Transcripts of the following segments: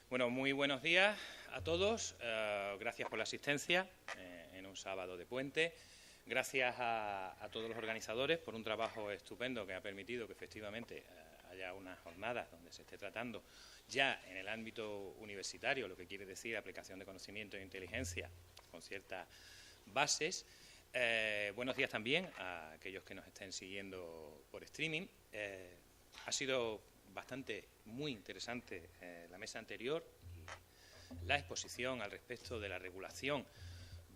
Bueno, muy buenos días a todos. Gracias por la asistencia en un sábado de puente. Gracias a todos los organizadores por un trabajo estupendo que ha permitido que efectivamente haya unas jornadas donde se esté tratando ya en el ámbito universitario, lo que quiere decir aplicación de conocimiento e inteligencia con ciertas bases. Buenos días también a aquellos que nos estén siguiendo por streaming. Ha sido muy interesante la mesa anterior y la exposición al respecto de la regulación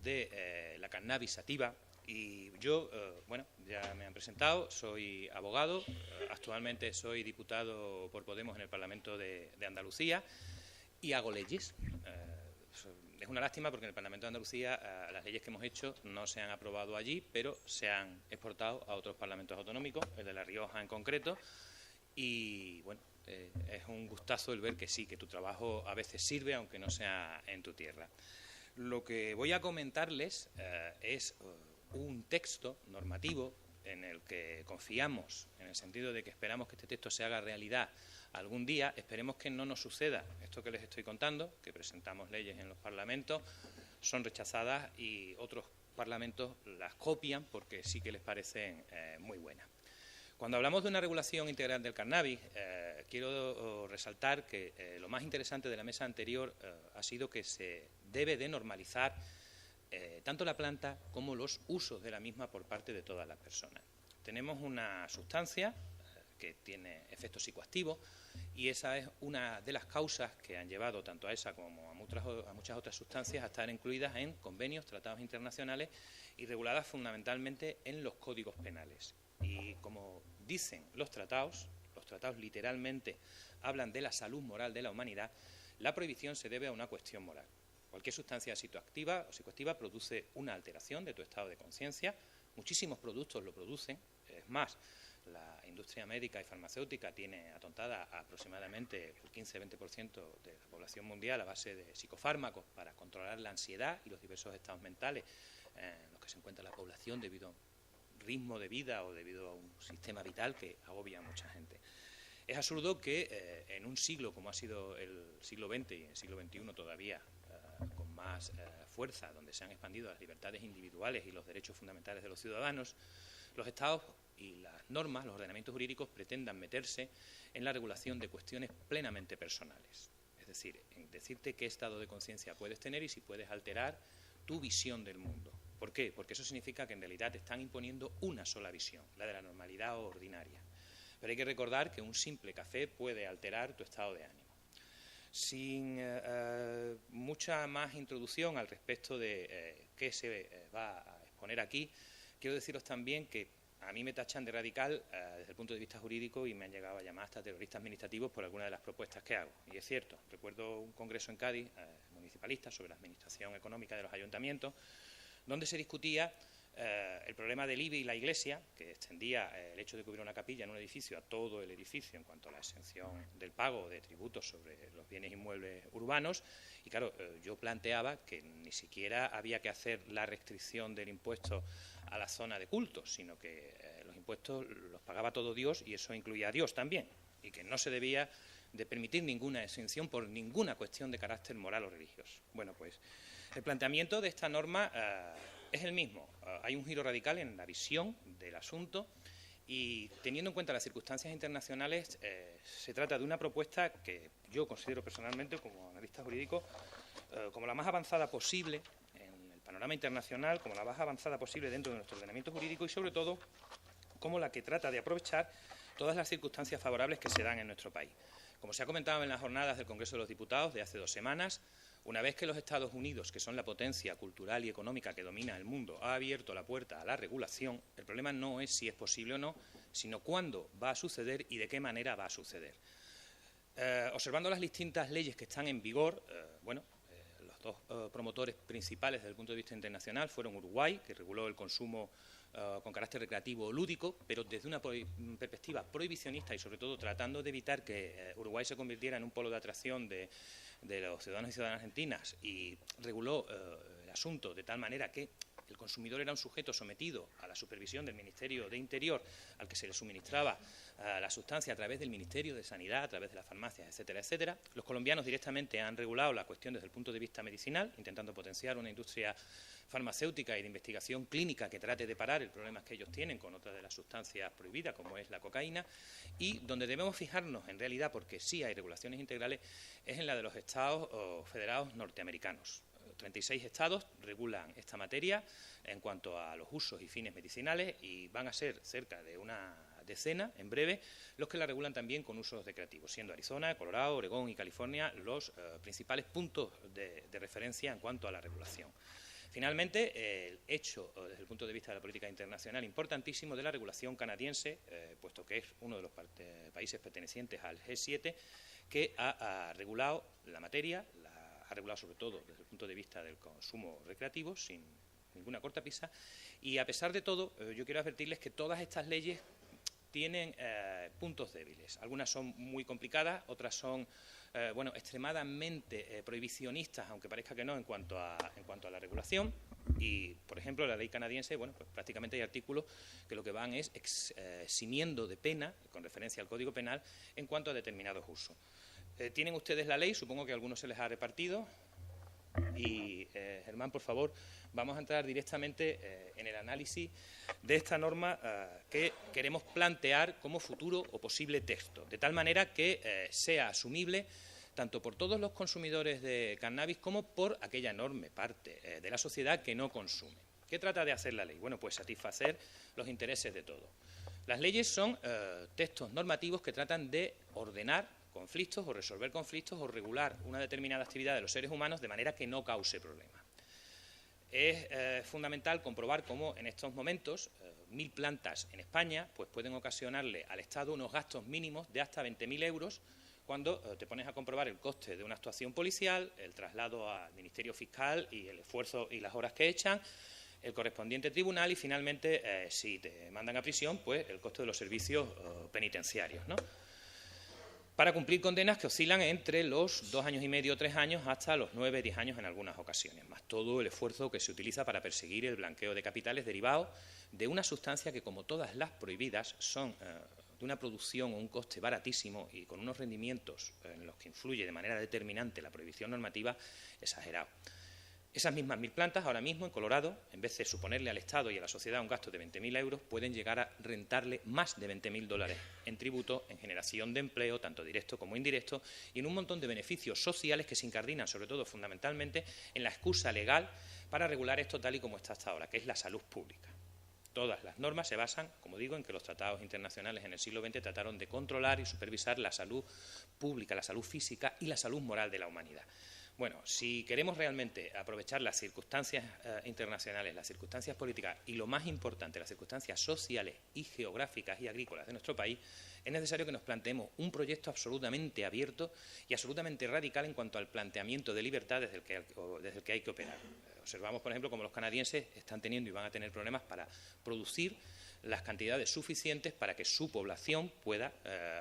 de la cannabis sativa. Y yo, bueno, ya me han presentado, soy abogado, actualmente soy diputado por Podemos en el Parlamento de Andalucía y hago leyes. Es una lástima porque en el Parlamento de Andalucía las leyes que hemos hecho no se han aprobado allí, pero se han exportado a otros parlamentos autonómicos, el de La Rioja en concreto. Y bueno, es un gustazo el ver que sí, que tu trabajo a veces sirve, aunque no sea en tu tierra. Lo que voy a comentarles es un texto normativo en el que confiamos, en el sentido de que esperamos que este texto se haga realidad algún día. Esperemos que no nos suceda esto que les estoy contando, que presentamos leyes en los parlamentos, son rechazadas y otros parlamentos las copian porque sí que les parecen muy buenas. Cuando hablamos de una regulación integral del cannabis, quiero resaltar que lo más interesante de la mesa anterior ha sido que se debe de normalizar tanto la planta como los usos de la misma por parte de todas las personas. Tenemos una sustancia que tiene efectos psicoactivos y esa es una de las causas que han llevado tanto a esa como a muchas otras sustancias a estar incluidas en convenios, tratados internacionales y reguladas fundamentalmente en los códigos penales. Y como dicen los tratados literalmente hablan de la salud moral de la humanidad, la prohibición se debe a una cuestión moral. Cualquier sustancia psicoactiva produce una alteración de tu estado de conciencia. Muchísimos productos lo producen. Es más, la industria médica y farmacéutica tiene atontada aproximadamente el 15-20% de la población mundial a base de psicofármacos para controlar la ansiedad y los diversos estados mentales en los que se encuentra la población debido a ritmo de vida o debido a un sistema vital que agobia a mucha gente. Es absurdo que en un siglo como ha sido el siglo XX y el siglo XXI todavía con más fuerza, donde se han expandido las libertades individuales y los derechos fundamentales de los ciudadanos, los estados y las normas, los ordenamientos jurídicos pretendan meterse en la regulación de cuestiones plenamente personales. Es decir, en decirte qué estado de conciencia puedes tener y si puedes alterar tu visión del mundo. ¿Por qué? Porque eso significa que en realidad te están imponiendo una sola visión, la de la normalidad ordinaria. Pero hay que recordar que un simple café puede alterar tu estado de ánimo. Sin mucha más introducción al respecto de qué se va a exponer aquí, quiero deciros también que a mí me tachan de radical desde el punto de vista jurídico y me han llegado a llamar hasta terrorista administrativos por algunas de las propuestas que hago. Y es cierto, recuerdo un congreso en Cádiz, municipalista, sobre la administración económica de los ayuntamientos, donde se discutía el problema del IBI y la Iglesia, que extendía el hecho de que hubiera una capilla en un edificio a todo el edificio en cuanto a la exención del pago de tributos sobre los bienes inmuebles urbanos. Y claro, yo planteaba que ni siquiera había que hacer la restricción del impuesto a la zona de culto, sino que los impuestos los pagaba todo Dios y eso incluía a Dios también, y que no se debía de permitir ninguna exención por ninguna cuestión de carácter moral o religioso. Bueno, pues el planteamiento de esta norma es el mismo. Hay un giro radical en la visión del asunto y, teniendo en cuenta las circunstancias internacionales, se trata de una propuesta que yo considero personalmente, como analista jurídico, como la más avanzada posible en el panorama internacional, como la más avanzada posible dentro de nuestro ordenamiento jurídico y, sobre todo, como la que trata de aprovechar todas las circunstancias favorables que se dan en nuestro país. Como se ha comentado en las jornadas del Congreso de los Diputados de hace 2 semanas, una vez que los Estados Unidos, que son la potencia cultural y económica que domina el mundo, ha abierto la puerta a la regulación, el problema no es si es posible o no, sino cuándo va a suceder y de qué manera va a suceder. Observando las distintas leyes que están en vigor, los dos promotores principales desde el punto de vista internacional fueron Uruguay, que reguló el consumo con carácter recreativo o lúdico, pero desde una perspectiva prohibicionista y sobre todo tratando de evitar que Uruguay se convirtiera en un polo de atracción de los ciudadanos y ciudadanas argentinas, y reguló el asunto de tal manera que el consumidor era un sujeto sometido a la supervisión del Ministerio de Interior, al que se le suministraba la sustancia a través del Ministerio de Sanidad, a través de las farmacias, etcétera, etcétera. Los colombianos directamente han regulado la cuestión desde el punto de vista medicinal, intentando potenciar una industria farmacéutica y de investigación clínica que trate de parar el problema que ellos tienen con otras de las sustancias prohibidas, como es la cocaína, y donde debemos fijarnos, en realidad, porque sí hay regulaciones integrales, es en la de los Estados federados norteamericanos. 36 estados regulan esta materia en cuanto a los usos y fines medicinales y van a ser cerca de una decena, en breve, los que la regulan también con usos recreativos, siendo Arizona, Colorado, Oregón y California los principales puntos de referencia en cuanto a la regulación. Finalmente, el hecho, desde el punto de vista de la política internacional, importantísimo de la regulación canadiense, puesto que es uno de los países pertenecientes al G7, que ha regulado la materia, ha regulado sobre todo desde el punto de vista del consumo recreativo, sin ninguna cortapisa, y a pesar de todo, yo quiero advertirles que todas estas leyes tienen puntos débiles. Algunas son muy complicadas, otras son extremadamente prohibicionistas, aunque parezca que no, en cuanto a la regulación. Y, por ejemplo, la ley canadiense, pues prácticamente hay artículos que lo que van es eximiendo de pena, con referencia al Código Penal, en cuanto a determinados usos. Tienen ustedes la ley, supongo que a algunos se les ha repartido. Y, Germán, por favor, vamos a entrar directamente en el análisis de esta norma que queremos plantear como futuro o posible texto, de tal manera que sea asumible tanto por todos los consumidores de cannabis como por aquella enorme parte de la sociedad que no consume. ¿Qué trata de hacer la ley? Bueno, pues satisfacer los intereses de todos. Las leyes son textos normativos que tratan de ordenar conflictos o resolver conflictos o regular una determinada actividad de los seres humanos de manera que no cause problemas. Es fundamental comprobar cómo en estos momentos 1.000 plantas en España pues pueden ocasionarle al Estado unos gastos mínimos de hasta 20.000 euros cuando te pones a comprobar el coste de una actuación policial, el traslado al Ministerio Fiscal y el esfuerzo y las horas que echan, el correspondiente tribunal y finalmente si te mandan a prisión pues el coste de los servicios penitenciarios, ¿no? Para cumplir condenas que oscilan entre los 2 años y medio, 3 años, hasta los 9, 10 años en algunas ocasiones, más todo el esfuerzo que se utiliza para perseguir el blanqueo de capitales derivados de una sustancia que, como todas las prohibidas, son de una producción o un coste baratísimo y con unos rendimientos en los que influye de manera determinante la prohibición normativa exagerado. Esas mismas 1.000 plantas, ahora mismo en Colorado, en vez de suponerle al Estado y a la sociedad un gasto de 20.000 euros, pueden llegar a rentarle más de 20.000 dólares en tributo, en generación de empleo, tanto directo como indirecto, y en un montón de beneficios sociales que se incardinan, sobre todo, fundamentalmente, en la excusa legal para regular esto tal y como está hasta ahora, que es la salud pública. Todas las normas se basan, como digo, en que los tratados internacionales en el siglo XX trataron de controlar y supervisar la salud pública, la salud física y la salud moral de la humanidad. Bueno, si queremos realmente aprovechar las circunstancias internacionales, las circunstancias políticas y, lo más importante, las circunstancias sociales y geográficas y agrícolas de nuestro país, es necesario que nos planteemos un proyecto absolutamente abierto y absolutamente radical en cuanto al planteamiento de libertad desde el que hay que operar. Observamos, por ejemplo, cómo los canadienses están teniendo y van a tener problemas para producir las cantidades suficientes para que su población pueda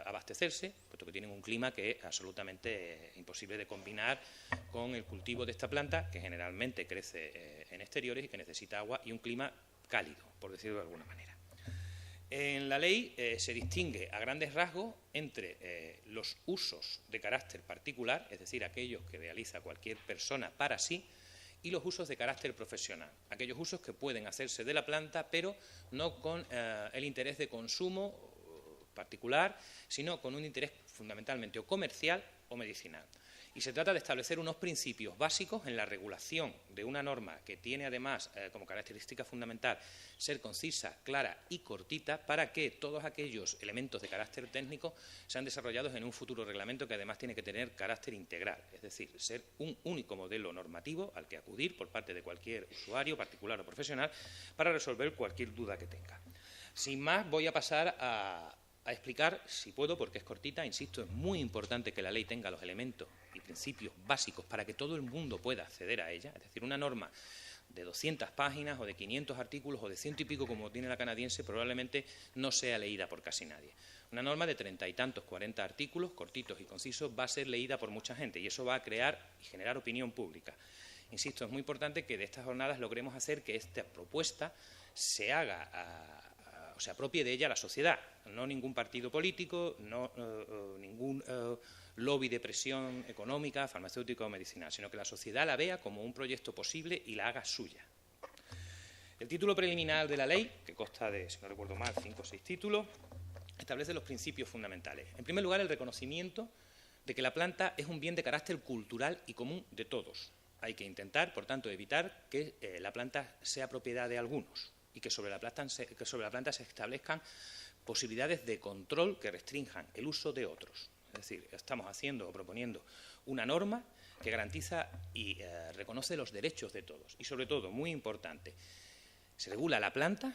abastecerse, puesto que tienen un clima que es absolutamente imposible de combinar con el cultivo de esta planta, que generalmente crece en exteriores y que necesita agua y un clima cálido, por decirlo de alguna manera. En la ley se distingue a grandes rasgos entre los usos de carácter particular, es decir, aquellos que realiza cualquier persona para sí, y los usos de carácter profesional, aquellos usos que pueden hacerse de la planta, pero no con el interés de consumo particular, sino con un interés fundamentalmente o comercial o medicinal. Y se trata de establecer unos principios básicos en la regulación de una norma que tiene además como característica fundamental ser concisa, clara y cortita, para que todos aquellos elementos de carácter técnico sean desarrollados en un futuro reglamento que además tiene que tener carácter integral, es decir, ser un único modelo normativo al que acudir por parte de cualquier usuario, particular o profesional, para resolver cualquier duda que tenga. Sin más, voy a pasar a explicar, si puedo, porque es cortita, insisto, es muy importante que la ley tenga los elementos y principios básicos para que todo el mundo pueda acceder a ella, es decir, una norma de 200 páginas o de 500 artículos o de 100 y pico como tiene la canadiense probablemente no sea leída por casi nadie. Una norma de 30 y tantos, 40 artículos, cortitos y concisos, va a ser leída por mucha gente y eso va a crear y generar opinión pública. insisto, es muy importante que de estas jornadas logremos hacer que esta propuesta se haga, o se apropie de ella la sociedad, no ningún partido político, no ningún lobby de presión económica, farmacéutica o medicinal, sino que la sociedad la vea como un proyecto posible y la haga suya. El título preliminar de la ley, que consta de, si no recuerdo mal, 5 o 6 títulos, establece los principios fundamentales. En primer lugar, el reconocimiento de que la planta es un bien de carácter cultural y común de todos. Hay que intentar, por tanto, evitar que la planta sea propiedad de algunos y que sobre la planta se establezcan posibilidades de control que restrinjan el uso de otros. Es decir, estamos haciendo o proponiendo una norma que garantiza y reconoce los derechos de todos. Y, sobre todo, muy importante, se regula la planta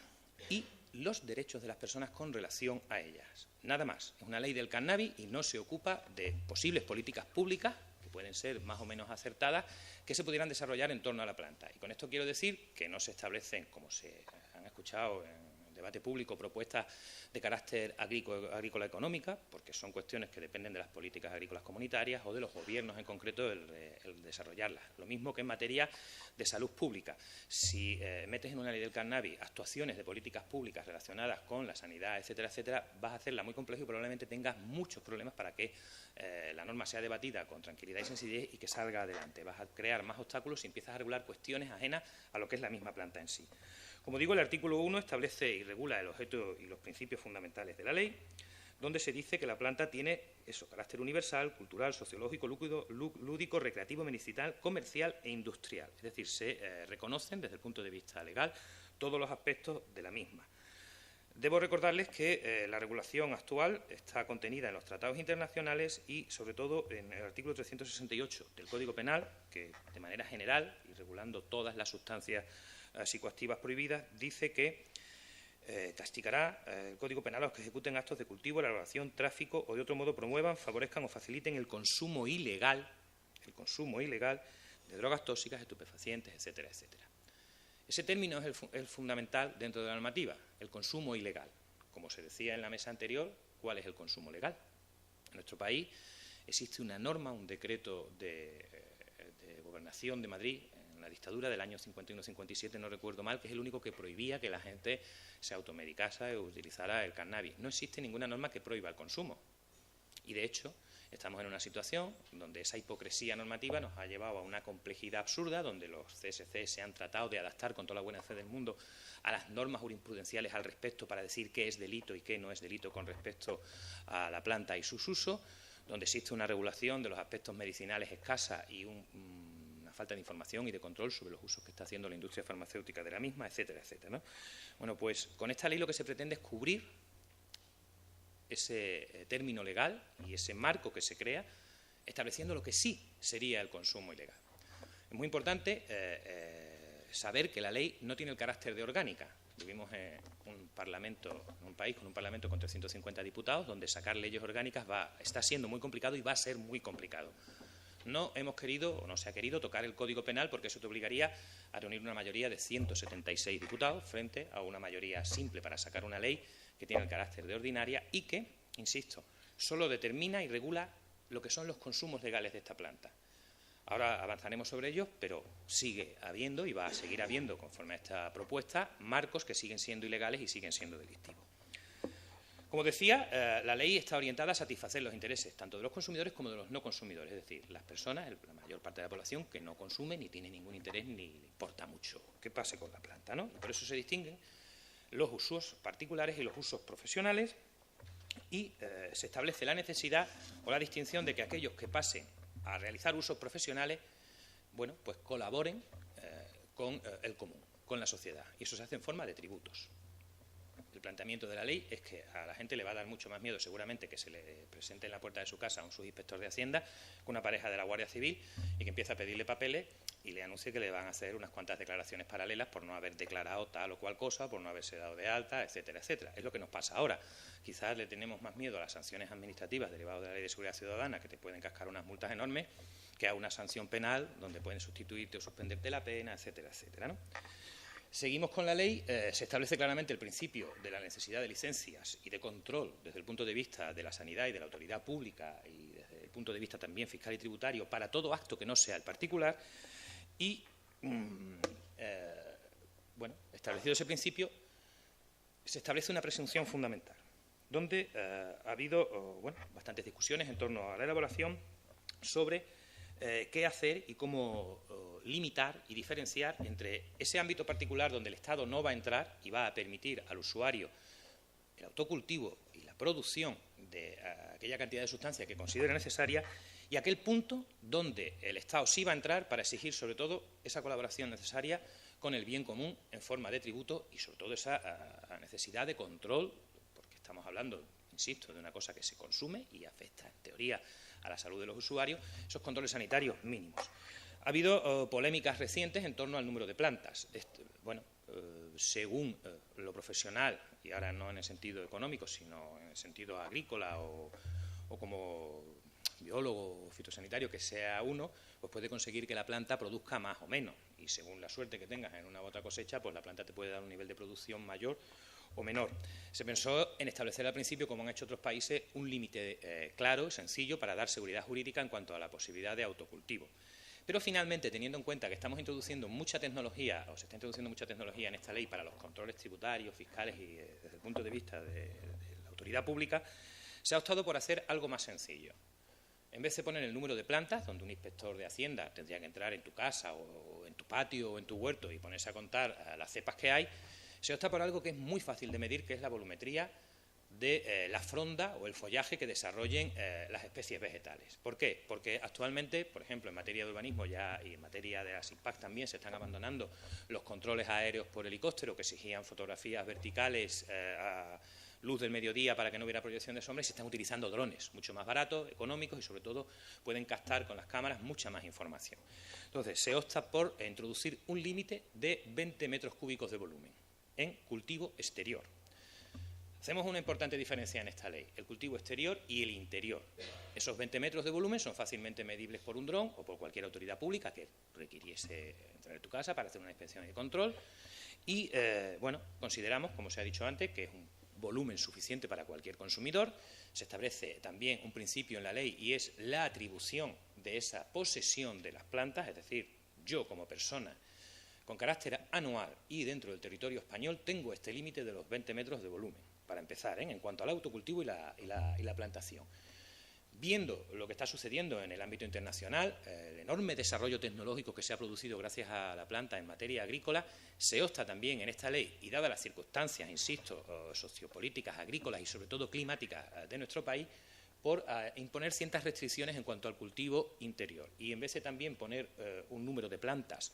y los derechos de las personas con relación a ellas. Nada más. Es una ley del cannabis y no se ocupa de posibles políticas públicas, que pueden ser más o menos acertadas, que se pudieran desarrollar en torno a la planta. Y con esto quiero decir que no se establecen, como se han escuchado en debate público, propuestas de carácter agrícola económica, porque son cuestiones que dependen de las políticas agrícolas comunitarias o de los gobiernos en concreto el desarrollarlas. Lo mismo que en materia de salud pública. Si metes en una ley del cannabis actuaciones de políticas públicas relacionadas con la sanidad, etcétera, etcétera, vas a hacerla muy compleja y probablemente tengas muchos problemas para que la norma sea debatida con tranquilidad y sencillez y que salga adelante. Vas a crear más obstáculos si empiezas a regular cuestiones ajenas a lo que es la misma planta en sí. Como digo, el artículo 1 establece y regula el objeto y los principios fundamentales de la ley, donde se dice que la planta tiene carácter universal, cultural, sociológico, lúdico, recreativo, medicinal, comercial e industrial. Es decir, se reconocen desde el punto de vista legal todos los aspectos de la misma. Debo recordarles que la regulación actual está contenida en los tratados internacionales y, sobre todo, en el artículo 368 del Código Penal, que, de manera general, y regulando todas las sustancias psicoactivas prohibidas, dice que castigará el Código Penal a los que ejecuten actos de cultivo, elaboración, tráfico o de otro modo promuevan, favorezcan o faciliten el consumo ilegal de drogas tóxicas, estupefacientes, etcétera, etcétera. Ese término es el fundamental dentro de la normativa, el consumo ilegal. Como se decía en la mesa anterior, ¿cuál es el consumo legal? En nuestro país existe una norma, un decreto de Gobernación de Madrid, en la dictadura del año 51-57, no recuerdo mal, que es el único que prohibía que la gente se automedicase o utilizara el cannabis. No existe ninguna norma que prohíba el consumo. Y, de hecho, estamos en una situación donde esa hipocresía normativa nos ha llevado a una complejidad absurda, donde los CSC se han tratado de adaptar con toda la buena fe del mundo a las normas jurisprudenciales al respecto para decir qué es delito y qué no es delito con respecto a la planta y sus usos, donde existe una regulación de los aspectos medicinales escasa y una falta de información y de control sobre los usos que está haciendo la industria farmacéutica de la misma, etcétera, etcétera, ¿no? Bueno, pues con esta ley lo que se pretende es cubrir ese término legal y ese marco que se crea, estableciendo lo que sí sería el consumo ilegal. Es muy importante saber que la ley no tiene el carácter de orgánica. Vivimos en un país con un parlamento con 350 diputados, donde sacar leyes orgánicas está siendo muy complicado y va a ser muy complicado. No hemos querido o no se ha querido tocar el Código Penal porque eso te obligaría a reunir una mayoría de 176 diputados frente a una mayoría simple para sacar una ley que tiene el carácter de ordinaria y que, insisto, solo determina y regula lo que son los consumos legales de esta planta. Ahora avanzaremos sobre ellos, pero sigue habiendo y va a seguir habiendo, conforme a esta propuesta, marcos que siguen siendo ilegales y siguen siendo delictivos. Como decía, la ley está orientada a satisfacer los intereses tanto de los consumidores como de los no consumidores, es decir, las personas, la mayor parte de la población, que no consume ni tiene ningún interés ni le importa mucho qué pase con la planta, ¿no? Y por eso se distinguen los usos particulares y los usos profesionales y se establece la necesidad o la distinción de que aquellos que pasen a realizar usos profesionales, bueno, pues colaboren con el común, con la sociedad, y eso se hace en forma de tributos. El planteamiento de la ley es que a la gente le va a dar mucho más miedo seguramente que se le presente en la puerta de su casa un subinspector de Hacienda que una pareja de la Guardia Civil y que empiece a pedirle papeles y le anuncie que le van a hacer unas cuantas declaraciones paralelas por no haber declarado tal o cual cosa, por no haberse dado de alta, etcétera, etcétera. Es lo que nos pasa ahora. Quizás le tenemos más miedo a las sanciones administrativas derivadas de la Ley de Seguridad Ciudadana, que te pueden cascar unas multas enormes, que a una sanción penal donde pueden sustituirte o suspenderte la pena, etcétera, etcétera, ¿no? Seguimos con la ley. Se establece claramente el principio de la necesidad de licencias y de control desde el punto de vista de la sanidad y de la autoridad pública y desde el punto de vista también fiscal y tributario para todo acto que no sea el particular Y, bueno, establecido ese principio, se establece una presunción fundamental, donde ha habido bueno, bastantes discusiones en torno a la elaboración sobre qué hacer y cómo limitar y diferenciar entre ese ámbito particular donde el Estado no va a entrar y va a permitir al usuario el autocultivo y la producción de aquella cantidad de sustancias que considere necesaria, y aquel punto donde el Estado sí va a entrar para exigir sobre todo esa colaboración necesaria con el bien común en forma de tributo y sobre todo esa necesidad de control, porque estamos hablando, insisto, de una cosa que se consume y afecta en teoría a la salud de los usuarios, esos controles sanitarios mínimos. Ha habido polémicas recientes en torno al número de plantas. Bueno, según lo profesional, y ahora no en el sentido económico, sino en el sentido agrícola o como biólogo o fitosanitario que sea uno, pues puede conseguir que la planta produzca más o menos. Y según la suerte que tengas en una u otra cosecha, pues la planta te puede dar un nivel de producción mayor o menor. Se pensó en establecer al principio, como han hecho otros países, un límite claro, sencillo, para dar seguridad jurídica en cuanto a la posibilidad de autocultivo. Pero finalmente, teniendo en cuenta que estamos introduciendo mucha tecnología, o se está introduciendo mucha tecnología en esta ley para los controles tributarios, fiscales y desde el punto de vista de la autoridad pública, se ha optado por hacer algo más sencillo. En vez de poner el número de plantas, donde un inspector de Hacienda tendría que entrar en tu casa o en tu patio o en tu huerto y ponerse a contar las cepas que hay, se opta por algo que es muy fácil de medir, que es la volumetría de la fronda o el follaje que desarrollen las especies vegetales. ¿Por qué? Porque actualmente, por ejemplo, en materia de urbanismo ya y en materia de las IPAC también se están abandonando los controles aéreos por helicóptero que exigían fotografías verticales a luz del mediodía para que no hubiera proyección de sombra, y se están utilizando drones, mucho más baratos, económicos y sobre todo pueden captar con las cámaras mucha más información. Entonces, se opta por introducir un límite de 20 metros cúbicos de volumen en cultivo exterior. Hacemos una importante diferencia en esta ley, el cultivo exterior y el interior. Esos 20 metros de volumen son fácilmente medibles por un dron o por cualquier autoridad pública que requiriese entrar en tu casa para hacer una inspección y control. Y, bueno, consideramos, como se ha dicho antes, que es un volumen suficiente para cualquier consumidor. Se establece también un principio en la ley y es la atribución de esa posesión de las plantas, es decir, yo como persona con carácter anual y dentro del territorio español tengo este límite de los 20 metros de volumen, para empezar, en cuanto al autocultivo y la plantación. Viendo lo que está sucediendo en el ámbito internacional, el enorme desarrollo tecnológico que se ha producido gracias a la planta en materia agrícola, se opta también en esta ley, y dadas las circunstancias, insisto, sociopolíticas, agrícolas y sobre todo climáticas de nuestro país, por imponer ciertas restricciones en cuanto al cultivo interior. Y en vez de también poner un número de plantas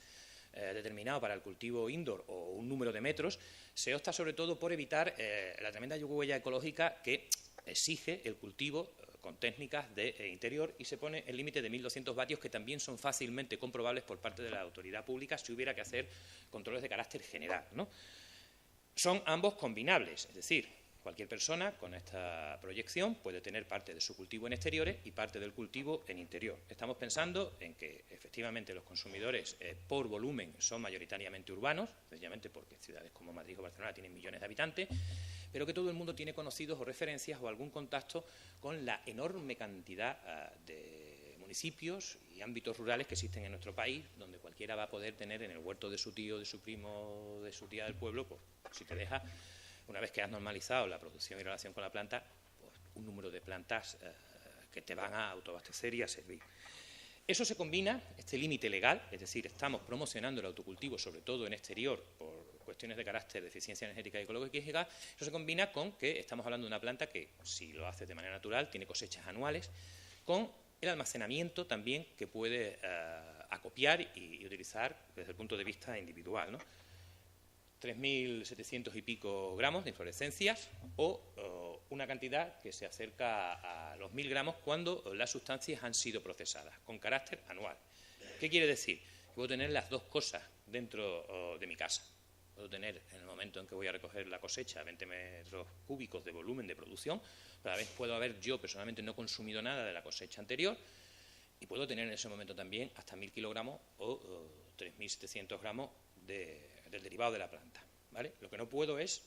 determinado para el cultivo indoor o un número de metros, se opta sobre todo por evitar la tremenda huella ecológica que exige el cultivo con técnicas de interior, y se pone el límite de 1.200 vatios, que también son fácilmente comprobables por parte de la autoridad pública si hubiera que hacer controles de carácter general, ¿no? Son ambos combinables, es decir, cualquier persona con esta proyección puede tener parte de su cultivo en exteriores y parte del cultivo en interior. Estamos pensando en que efectivamente los consumidores por volumen son mayoritariamente urbanos, sencillamente porque ciudades como Madrid o Barcelona tienen millones de habitantes, pero que todo el mundo tiene conocidos o referencias o algún contacto con la enorme cantidad de municipios y ámbitos rurales que existen en nuestro país, donde cualquiera va a poder tener en el huerto de su tío, de su primo, de su tía del pueblo, pues si te deja, una vez que has normalizado la producción y relación con la planta, pues un número de plantas que te van a autoabastecer y a servir. Eso se combina, este límite legal, es decir, estamos promocionando el autocultivo, sobre todo en exterior, por cuestiones de carácter de eficiencia energética y ecológica, eso se combina con que estamos hablando de una planta que, si lo hace de manera natural, tiene cosechas anuales, con el almacenamiento también que puede acopiar y utilizar desde el punto de vista individual, ¿no? 3.700 y pico gramos de inflorescencias o una cantidad que se acerca a los 1.000 gramos cuando las sustancias han sido procesadas, con carácter anual. ¿Qué quiere decir? Que puedo tener las dos cosas dentro de mi casa. Puedo tener, en el momento en que voy a recoger la cosecha, 20 metros cúbicos de volumen de producción, pero a la vez puedo haber yo personalmente no consumido nada de la cosecha anterior, y puedo tener en ese momento también hasta 1.000 kilogramos o 3.700 gramos del derivado de la planta, ¿vale? Lo que no puedo es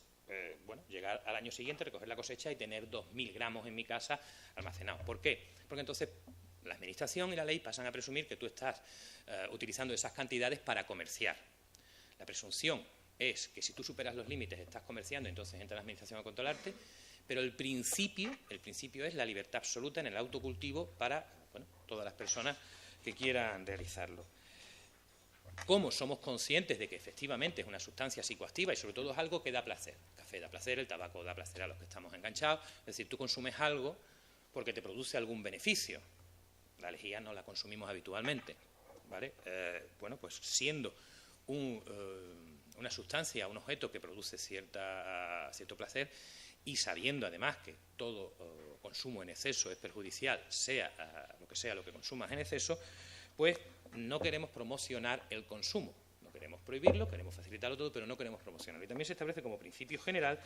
bueno, llegar al año siguiente, recoger la cosecha y tener 2.000 gramos en mi casa almacenados. ¿Por qué? Porque entonces la Administración y la ley pasan a presumir que tú estás utilizando esas cantidades para comerciar. La presunción es que si tú superas los límites estás comerciando, entonces entra la Administración a controlarte, pero el principio es la libertad absoluta en el autocultivo para todas las personas que quieran realizarlo. ¿Cómo somos conscientes de que efectivamente es una sustancia psicoactiva y sobre todo es algo que da placer? El café da placer, el tabaco da placer a los que estamos enganchados, es decir, tú consumes algo porque te produce algún beneficio. La lejía no la consumimos habitualmente, ¿vale? Pues siendo una sustancia, un objeto que produce cierto placer y sabiendo además que todo consumo en exceso es perjudicial, sea lo que consumas en exceso, pues no queremos promocionar el consumo. No queremos prohibirlo, queremos facilitarlo todo, pero no queremos promocionarlo. Y también se establece como principio general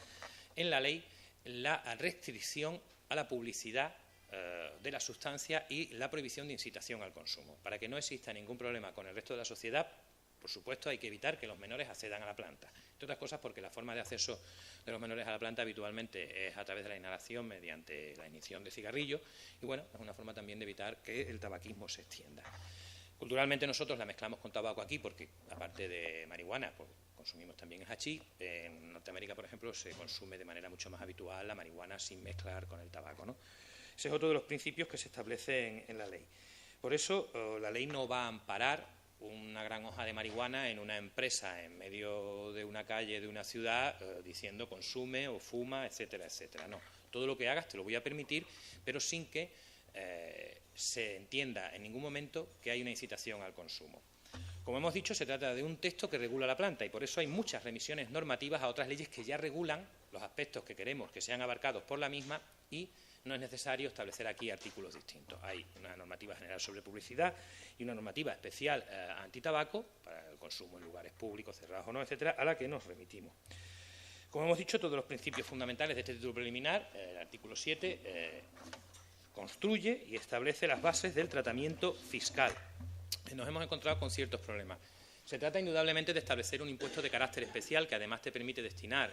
en la ley la restricción a la publicidad de la sustancia y la prohibición de incitación al consumo. Para que no exista ningún problema con el resto de la sociedad, por supuesto, hay que evitar que los menores accedan a la planta. Entre otras cosas porque la forma de acceso de los menores a la planta habitualmente es a través de la inhalación mediante la ignición de cigarrillos y, bueno, es una forma también de evitar que el tabaquismo se extienda. Culturalmente nosotros la mezclamos con tabaco aquí porque, aparte de marihuana, pues consumimos también el hachís. En Norteamérica, por ejemplo, se consume de manera mucho más habitual la marihuana sin mezclar con el tabaco, ¿no? Ese es otro de los principios que se establecen en la ley. Por eso, la ley no va a amparar una gran hoja de marihuana en una empresa en medio de una calle de una ciudad diciendo consume o fuma, etcétera, etcétera. No, todo lo que hagas te lo voy a permitir, pero sin que se entienda en ningún momento que hay una incitación al consumo. Como hemos dicho, se trata de un texto que regula la planta y por eso hay muchas remisiones normativas a otras leyes que ya regulan los aspectos que queremos que sean abarcados por la misma y no es necesario establecer aquí artículos distintos. Hay una normativa general sobre publicidad y una normativa especial antitabaco para el consumo en lugares públicos, cerrados o no, etcétera, a la que nos remitimos. Como hemos dicho, todos los principios fundamentales de este título preliminar, el artículo 7, construye y establece las bases del tratamiento fiscal. Nos hemos encontrado con ciertos problemas. Se trata indudablemente de establecer un impuesto de carácter especial que además te permite destinar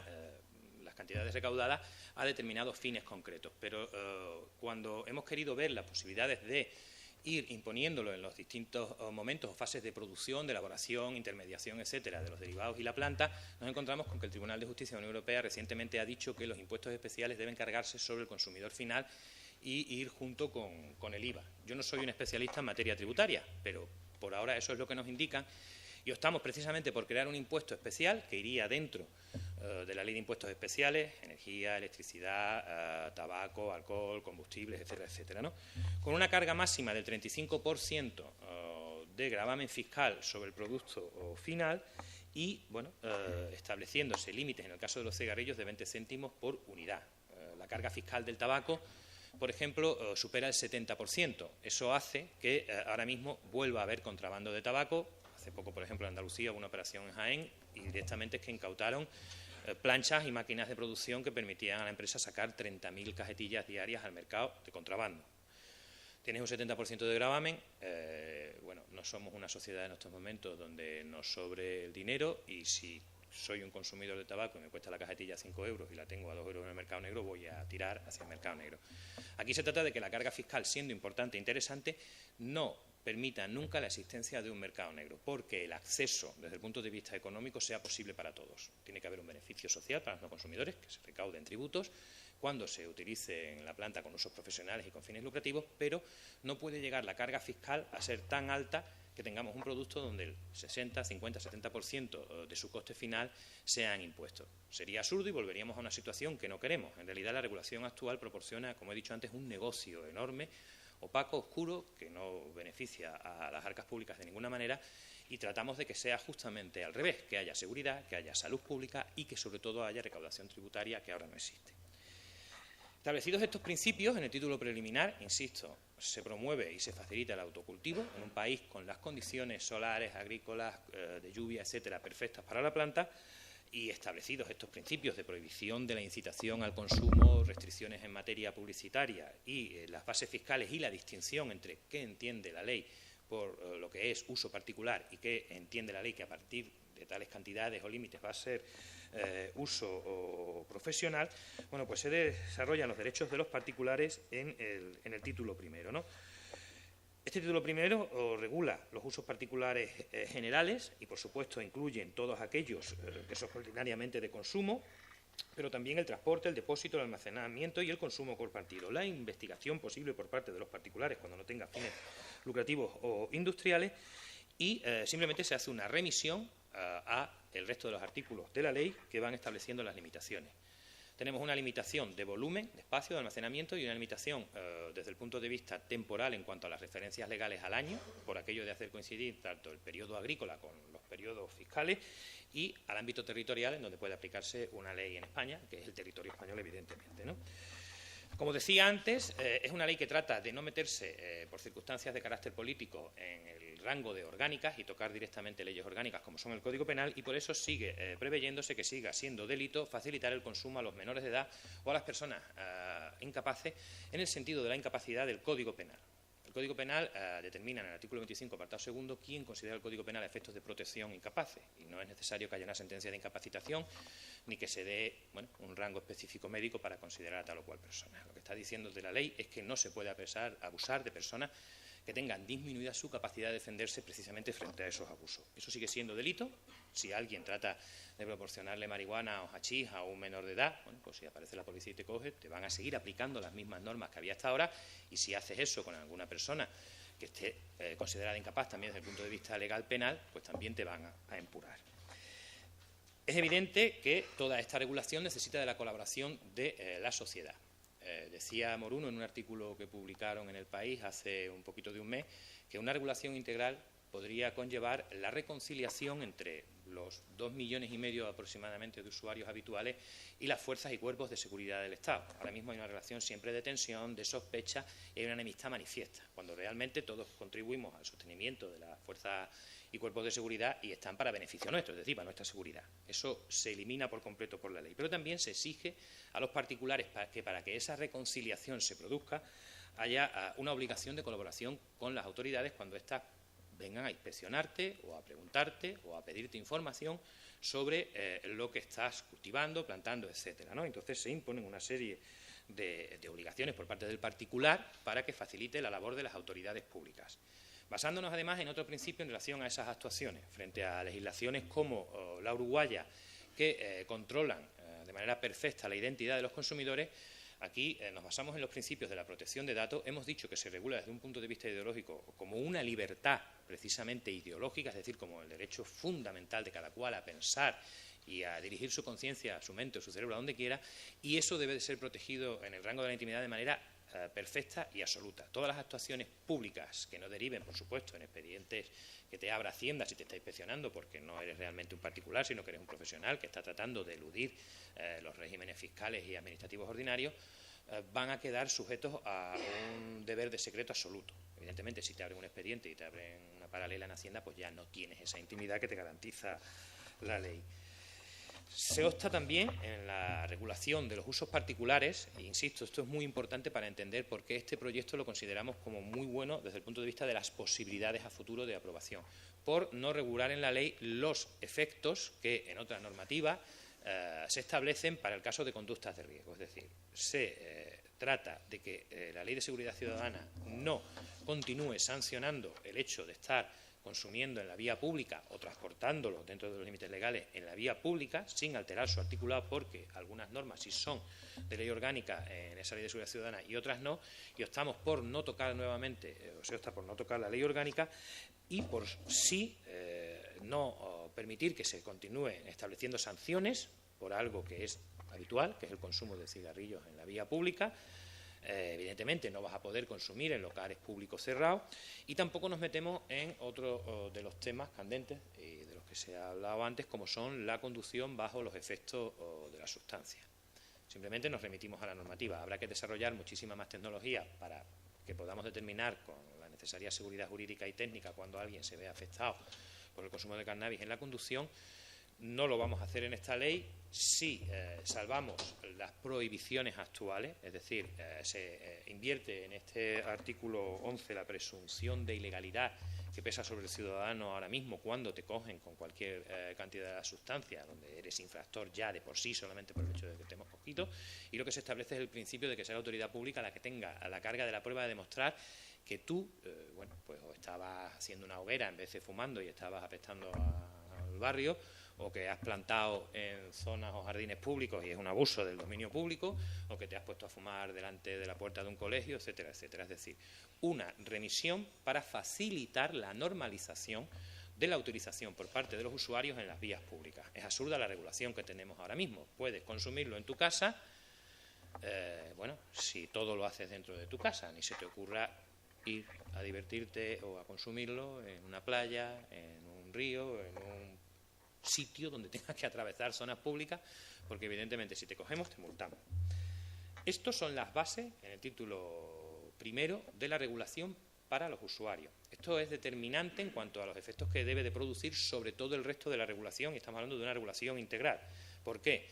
las cantidades recaudadas a determinados fines concretos. Pero cuando hemos querido ver las posibilidades de ir imponiéndolo en los distintos momentos o fases de producción, de elaboración, intermediación, etcétera, de los derivados y la planta, nos encontramos con que el Tribunal de Justicia de la Unión Europea recientemente ha dicho que los impuestos especiales deben cargarse sobre el consumidor final y ir junto con el IVA. Yo no soy un especialista en materia tributaria, pero por ahora eso es lo que nos indican y optamos precisamente por crear un impuesto especial que iría dentro de la ley de impuestos especiales, energía, electricidad, tabaco, alcohol, combustibles, etcétera, etcétera, ¿no? Con una carga máxima del 35% de gravamen fiscal sobre el producto final y, bueno, estableciéndose límites en el caso de los cigarrillos de 20 céntimos por unidad. La carga fiscal del tabaco, por ejemplo, supera el 70%. Eso hace que ahora mismo vuelva a haber contrabando de tabaco. Hace poco, por ejemplo, en Andalucía hubo una operación en Jaén y directamente es que incautaron planchas y máquinas de producción que permitían a la empresa sacar 30.000 cajetillas diarias al mercado de contrabando. Tienes un 70% de gravamen, bueno, no somos una sociedad en estos momentos donde nos sobre el dinero y si soy un consumidor de tabaco y me cuesta la cajetilla 5 euros y la tengo a 2 euros en el mercado negro, voy a tirar hacia el mercado negro. Aquí se trata de que la carga fiscal, siendo importante e interesante, no permita nunca la existencia de un mercado negro, porque el acceso desde el punto de vista económico sea posible para todos. Tiene que haber un beneficio social para los no consumidores, que se recauden tributos, cuando se utilice en la planta con usos profesionales y con fines lucrativos, pero no puede llegar la carga fiscal a ser tan alta que tengamos un producto donde el 60, 50, 70% de su coste final sean impuestos. Sería absurdo y volveríamos a una situación que no queremos. En realidad la regulación actual proporciona, como he dicho antes, un negocio enorme, opaco, oscuro, que no beneficia a las arcas públicas de ninguna manera y tratamos de que sea justamente al revés, que haya seguridad, que haya salud pública y que sobre todo haya recaudación tributaria que ahora no existe. Establecidos estos principios, en el título preliminar, insisto, se promueve y se facilita el autocultivo en un país con las condiciones solares, agrícolas, de lluvia, etcétera, perfectas para la planta, y establecidos estos principios de prohibición de la incitación al consumo, restricciones en materia publicitaria y las bases fiscales y la distinción entre qué entiende la ley por lo que es uso particular y qué entiende la ley que a partir de tales cantidades o límites va a ser uso o profesional, bueno, pues se desarrollan los derechos de los particulares en el título primero, ¿no? Este título primero regula los usos particulares generales y, por supuesto, incluyen todos aquellos que son ordinariamente de consumo, pero también el transporte, el depósito, el almacenamiento y el consumo compartido. La investigación posible por parte de los particulares cuando no tenga fines lucrativos o industriales, y simplemente se hace una remisión a el resto de los artículos de la ley que van estableciendo las limitaciones. Tenemos una limitación de volumen, de espacio, de almacenamiento y una limitación desde el punto de vista temporal en cuanto a las referencias legales al año, por aquello de hacer coincidir tanto el periodo agrícola con los periodos fiscales, y al ámbito territorial en donde puede aplicarse una ley en España, que es el territorio español, evidentemente, ¿no? Como decía antes, es una ley que trata de no meterse por circunstancias de carácter político en el rango de orgánicas y tocar directamente leyes orgánicas como son el Código Penal, y por eso sigue preveyéndose que siga siendo delito facilitar el consumo a los menores de edad o a las personas incapaces en el sentido de la incapacidad del Código Penal. El Código Penal determina en el artículo 25, apartado segundo, quién considera el Código Penal a efectos de protección incapaces, y no es necesario que haya una sentencia de incapacitación ni que se dé un rango específico médico para considerar a tal o cual persona. Lo que está diciendo de la ley es que no se puede abusar de personas que tengan disminuida su capacidad de defenderse precisamente frente a esos abusos. Eso sigue siendo delito. Si alguien trata de proporcionarle marihuana o hachís a un menor de edad, pues si aparece la policía y te coge, te van a seguir aplicando las mismas normas que había hasta ahora, y si haces eso con alguna persona que esté considerada incapaz también desde el punto de vista legal penal, pues también te van a empurar. Es evidente que toda esta regulación necesita de la colaboración de la sociedad. Decía Moruno en un artículo que publicaron en El País hace un poquito de un mes que una regulación integral podría conllevar la reconciliación entre los 2,5 millones aproximadamente de usuarios habituales y las fuerzas y cuerpos de seguridad del Estado. Ahora mismo hay una relación siempre de tensión, de sospecha, y hay una enemistad manifiesta, cuando realmente todos contribuimos al sostenimiento de las fuerzas y cuerpos de seguridad y están para beneficio nuestro, es decir, para nuestra seguridad. Eso se elimina por completo por la ley. Pero también se exige a los particulares que para que esa reconciliación se produzca haya una obligación de colaboración con las autoridades cuando éstas vengan a inspeccionarte o a preguntarte o a pedirte información sobre lo que estás cultivando, plantando, etcétera, ¿no? Entonces se imponen una serie de obligaciones por parte del particular para que facilite la labor de las autoridades públicas. Basándonos además en otro principio en relación a esas actuaciones, frente a legislaciones como la uruguaya, que controlan de manera perfecta la identidad de los consumidores, aquí nos basamos en los principios de la protección de datos. Hemos dicho que se regula desde un punto de vista ideológico como una libertad precisamente ideológica, es decir, como el derecho fundamental de cada cual a pensar y a dirigir su conciencia, su mente o su cerebro a donde quiera, y eso debe de ser protegido en el rango de la intimidad de manera perfecta y absoluta. Todas las actuaciones públicas que no deriven, por supuesto, en expedientes que te abra Hacienda si te está inspeccionando porque no eres realmente un particular, sino que eres un profesional que está tratando de eludir los regímenes fiscales y administrativos ordinarios, van a quedar sujetos a un deber de secreto absoluto. Evidentemente, si te abren un expediente y te abren una paralela en Hacienda, pues ya no tienes esa intimidad que te garantiza la ley. Se obsta también en la regulación de los usos particulares, e insisto, esto es muy importante para entender por qué este proyecto lo consideramos como muy bueno desde el punto de vista de las posibilidades a futuro de aprobación, por no regular en la ley los efectos que en otras normativas se establecen para el caso de conductas de riesgo. Es decir, se trata de que la Ley de Seguridad Ciudadana no continúe sancionando el hecho de estar consumiendo en la vía pública o transportándolo dentro de los límites legales en la vía pública sin alterar su articulado, porque algunas normas sí son de ley orgánica en esa Ley de Seguridad Ciudadana y otras no, y optamos por no tocar nuevamente, o se opta por no tocar la ley orgánica y por sí no permitir que se continúen estableciendo sanciones por algo que es habitual, que es el consumo de cigarrillos en la vía pública. Evidentemente no vas a poder consumir en locales públicos cerrados, y tampoco nos metemos en otro de los temas candentes y de los que se ha hablado antes, como son la conducción bajo los efectos de la sustancia. Simplemente nos remitimos a la normativa. Habrá que desarrollar muchísima más tecnología para que podamos determinar con la necesaria seguridad jurídica y técnica cuando alguien se ve afectado por el consumo de cannabis en la conducción. No lo vamos a hacer en esta ley si salvamos las prohibiciones actuales, es decir, se invierte en este artículo 11 la presunción de ilegalidad que pesa sobre el ciudadano ahora mismo cuando te cogen con cualquier cantidad de sustancia, donde eres infractor ya de por sí solamente por el hecho de que te hemos cogido, y lo que se establece es el principio de que sea la autoridad pública la que tenga a la carga de la prueba de demostrar que tú, bueno, pues o estabas haciendo una hoguera en vez de fumando y estabas apestando al barrio, o que has plantado en zonas o jardines públicos y es un abuso del dominio público, o que te has puesto a fumar delante de la puerta de un colegio, etcétera, etcétera. Es decir, una remisión para facilitar la normalización de la utilización por parte de los usuarios en las vías públicas. Es absurda la regulación que tenemos ahora mismo. Puedes consumirlo en tu casa, bueno, si todo lo haces dentro de tu casa, ni se te ocurra ir a divertirte o a consumirlo en una playa, en un río, en un sitio donde tengas que atravesar zonas públicas, porque evidentemente si te cogemos te multamos. Estas son las bases en el título primero de la regulación para los usuarios. Esto es determinante en cuanto a los efectos que debe de producir sobre todo el resto de la regulación, y estamos hablando de una regulación integral. ¿Por qué?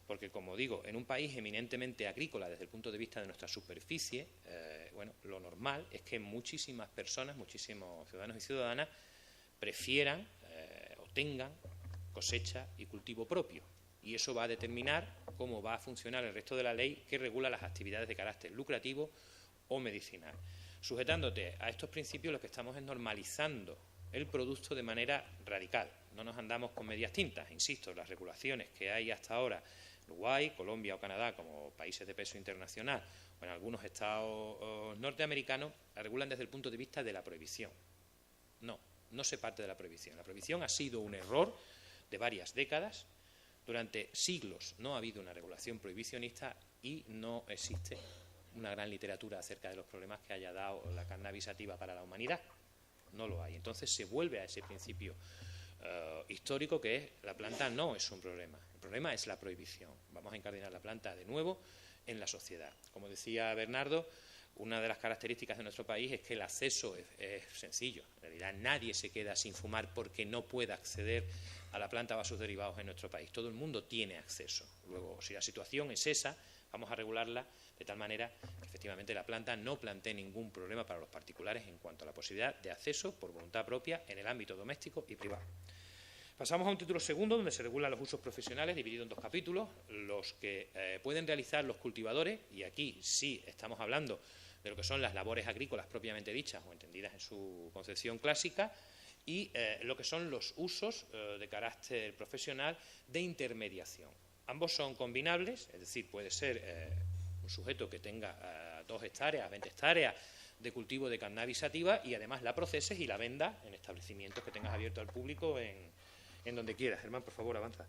Porque, como digo, en un país eminentemente agrícola desde el punto de vista de nuestra superficie, bueno, lo normal es que muchísimas personas, muchísimos ciudadanos y ciudadanas prefieran o tengan cosecha y cultivo propio. Y eso va a determinar cómo va a funcionar el resto de la ley que regula las actividades de carácter lucrativo o medicinal. Sujetándote a estos principios, lo que estamos es normalizando el producto de manera radical. No nos andamos con medias tintas. Insisto, las regulaciones que hay hasta ahora, Uruguay, Colombia o Canadá, como países de peso internacional, o en algunos estados norteamericanos, la regulan desde el punto de vista de la prohibición. No se parte de la prohibición. La prohibición ha sido un error de varias décadas. Durante siglos no ha habido una regulación prohibicionista y no existe una gran literatura acerca de los problemas que haya dado la cannabis sativa para la humanidad. No lo hay. Entonces se vuelve a ese principio histórico que es la planta no es un problema. El problema es la prohibición. Vamos a incardinar la planta de nuevo en la sociedad. Como decía Bernardo, una de las características de nuestro país es que el acceso es sencillo. En realidad nadie se queda sin fumar porque no pueda acceder a la planta o a sus derivados en nuestro país. Todo el mundo tiene acceso. Luego, si la situación es esa, vamos a regularla de tal manera que efectivamente la planta no plantee ningún problema para los particulares en cuanto a la posibilidad de acceso por voluntad propia en el ámbito doméstico y privado. Pasamos a un título segundo donde se regulan los usos profesionales, dividido en dos capítulos, los que pueden realizar los cultivadores, y aquí sí estamos hablando de lo que son las labores agrícolas propiamente dichas o entendidas en su concepción clásica, y lo que son los usos de carácter profesional de intermediación. Ambos son combinables, es decir, puede ser un sujeto que tenga 2 hectáreas, 20 hectáreas de cultivo de cannabis sativa y además la proceses y la venda en establecimientos que tengas abierto al público en donde quieras. Germán, por favor, avanza.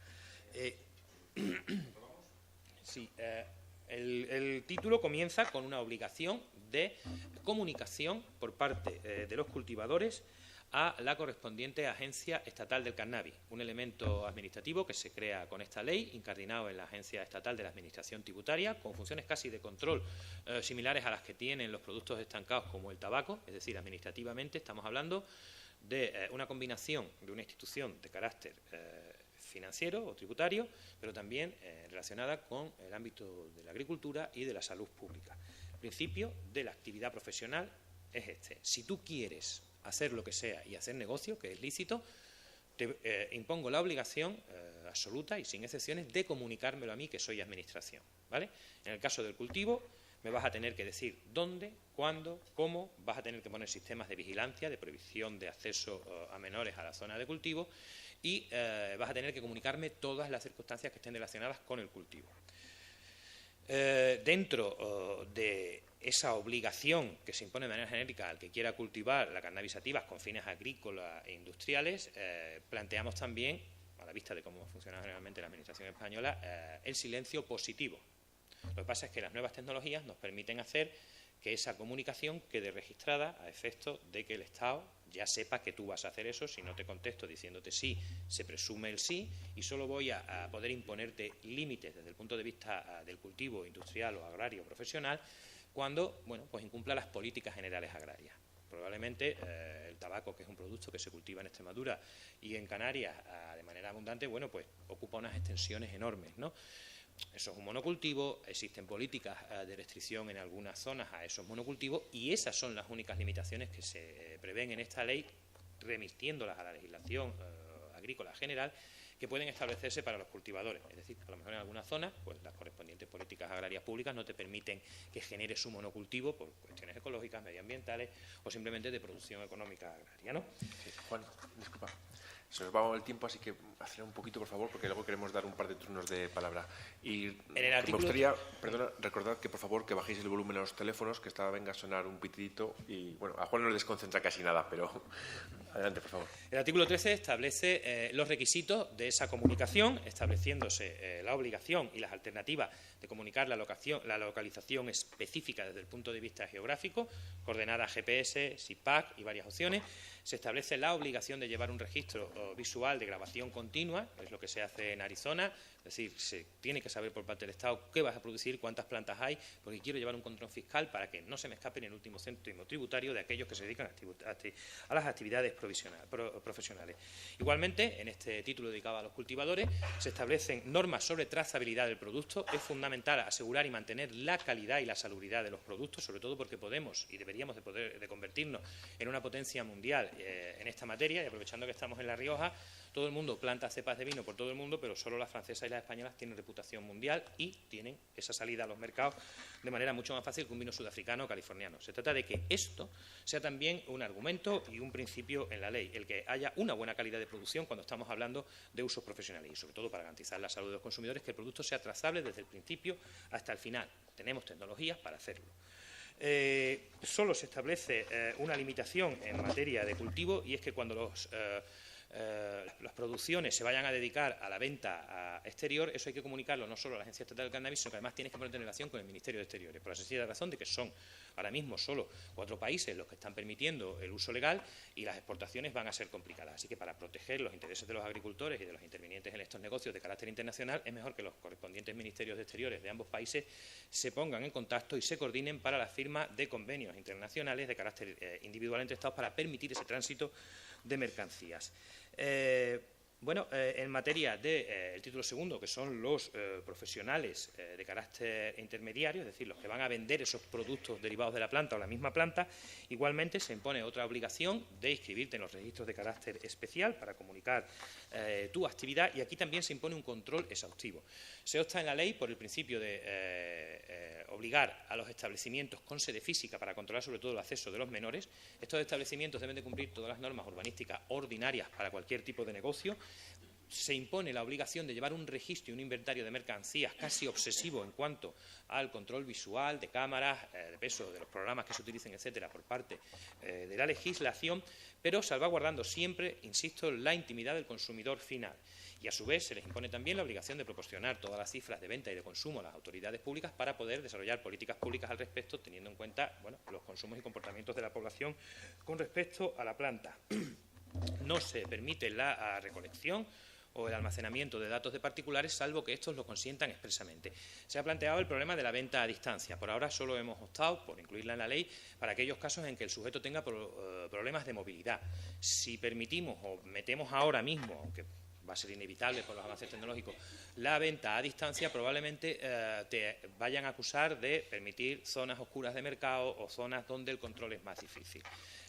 Sí, el título comienza con una obligación de comunicación por parte de los cultivadores a la correspondiente Agencia Estatal del Cannabis, un elemento administrativo que se crea con esta ley, incardinado en la Agencia Estatal de la Administración Tributaria, con funciones casi de control similares a las que tienen los productos estancados como el tabaco, es decir, administrativamente estamos hablando de una combinación de una institución de carácter financiero o tributario, pero también relacionada con el ámbito de la agricultura y de la salud pública. El principio de la actividad profesional es este. Si tú quieres hacer lo que sea y hacer negocio, que es lícito, te impongo la obligación absoluta y sin excepciones de comunicármelo a mí, que soy administración, ¿vale? En el caso del cultivo, me vas a tener que decir dónde, cuándo, cómo, vas a tener que poner sistemas de vigilancia, de prohibición de acceso a menores a la zona de cultivo y vas a tener que comunicarme todas las circunstancias que estén relacionadas con el cultivo. Dentro de esa obligación que se impone de manera genérica al que quiera cultivar la cannabis sativa con fines agrícolas e industriales, planteamos también, a la vista de cómo funciona generalmente la Administración española, el silencio positivo. Lo que pasa es que las nuevas tecnologías nos permiten hacer que esa comunicación quede registrada a efectos de que el Estado ya sepa que tú vas a hacer eso. Si no te contesto diciéndote sí, se presume el sí, y solo voy a poder imponerte límites desde el punto de vista del cultivo industrial o agrario profesional cuando, bueno, pues incumpla las políticas generales agrarias. Probablemente el tabaco, que es un producto que se cultiva en Extremadura y en Canarias de manera abundante, bueno, pues ocupa unas extensiones enormes, ¿no? Eso es un monocultivo, existen políticas de restricción en algunas zonas a esos monocultivos y esas son las únicas limitaciones que se prevén en esta ley, remitiéndolas a la legislación agrícola general, que pueden establecerse para los cultivadores. Es decir, a lo mejor en algunas zonas, pues las correspondientes políticas agrarias públicas no te permiten que genere su monocultivo por cuestiones ecológicas, medioambientales o simplemente de producción económica agraria, ¿no? Sí, Juan, disculpa. Se nos va el tiempo, así que acelera un poquito, por favor, porque luego queremos dar un par de turnos de palabra. Y me gustaría, perdona, recordad que, por favor, que bajéis el volumen a los teléfonos, que venga a sonar un pitidito. Y, bueno, a Juan no le desconcentra casi nada, pero adelante, por favor. El artículo 13 establece los requisitos de esa comunicación, estableciéndose la obligación y las alternativas de comunicar la localización específica desde el punto de vista geográfico, coordenadas GPS, SIPAC y varias opciones. Se establece la obligación de llevar un registro visual de grabación continua, es lo que se hace en Arizona, es decir, se tiene que saber por parte del Estado qué vas a producir, cuántas plantas hay, porque quiero llevar un control fiscal para que no se me escape en el último céntimo tributario de aquellos que se dedican a las actividades profesionales. Igualmente, en este título dedicado a los cultivadores, se establecen normas sobre trazabilidad del producto. Es fundamental asegurar y mantener la calidad y la salubridad de los productos, sobre todo porque podemos y deberíamos de convertirnos en una potencia mundial en esta materia, y aprovechando que estamos en La Rioja, todo el mundo planta cepas de vino por todo el mundo, pero solo las francesas y las españolas tienen reputación mundial y tienen esa salida a los mercados de manera mucho más fácil que un vino sudafricano o californiano. Se trata de que esto sea también un argumento y un principio en la ley, el que haya una buena calidad de producción cuando estamos hablando de usos profesionales y, sobre todo, para garantizar la salud de los consumidores, que el producto sea trazable desde el principio hasta el final. Tenemos tecnologías para hacerlo. Solo se establece una limitación en materia de cultivo, y es que cuando las producciones se vayan a dedicar a la venta exterior, eso hay que comunicarlo no solo a la Agencia Estatal del Cannabis, sino que además tienes que poner en relación con el Ministerio de Exteriores, por la sencilla razón de que son ahora mismo solo 4 países los que están permitiendo el uso legal y las exportaciones van a ser complicadas. Así que para proteger los intereses de los agricultores y de los intervinientes en estos negocios de carácter internacional, es mejor que los correspondientes ministerios de Exteriores de ambos países se pongan en contacto y se coordinen para la firma de convenios internacionales de carácter individual entre Estados para permitir ese tránsito de mercancías. En materia del título segundo, que son los profesionales de carácter intermediario, es decir, los que van a vender esos productos derivados de la planta o la misma planta, igualmente se impone otra obligación de inscribirte en los registros de carácter especial para comunicar tu actividad, y aquí también se impone un control exhaustivo. Se opta en la ley por el principio de obligar a los establecimientos con sede física para controlar sobre todo el acceso de los menores. Estos establecimientos deben de cumplir todas las normas urbanísticas ordinarias para cualquier tipo de negocio. Se impone la obligación de llevar un registro y un inventario de mercancías casi obsesivo en cuanto al control visual de cámaras, de peso, de los programas que se utilicen, etcétera, por parte de la legislación, pero salvaguardando siempre, insisto, la intimidad del consumidor final. Y, a su vez, se les impone también la obligación de proporcionar todas las cifras de venta y de consumo a las autoridades públicas para poder desarrollar políticas públicas al respecto, teniendo en cuenta los consumos y comportamientos de la población con respecto a la planta. No se permite la recolección o el almacenamiento de datos de particulares, salvo que estos lo consientan expresamente. Se ha planteado el problema de la venta a distancia. Por ahora solo hemos optado por incluirla en la ley para aquellos casos en que el sujeto tenga problemas de movilidad. Si permitimos o metemos ahora mismo, aunque va a ser inevitable por los avances tecnológicos, la venta a distancia, probablemente te vayan a acusar de permitir zonas oscuras de mercado o zonas donde el control es más difícil.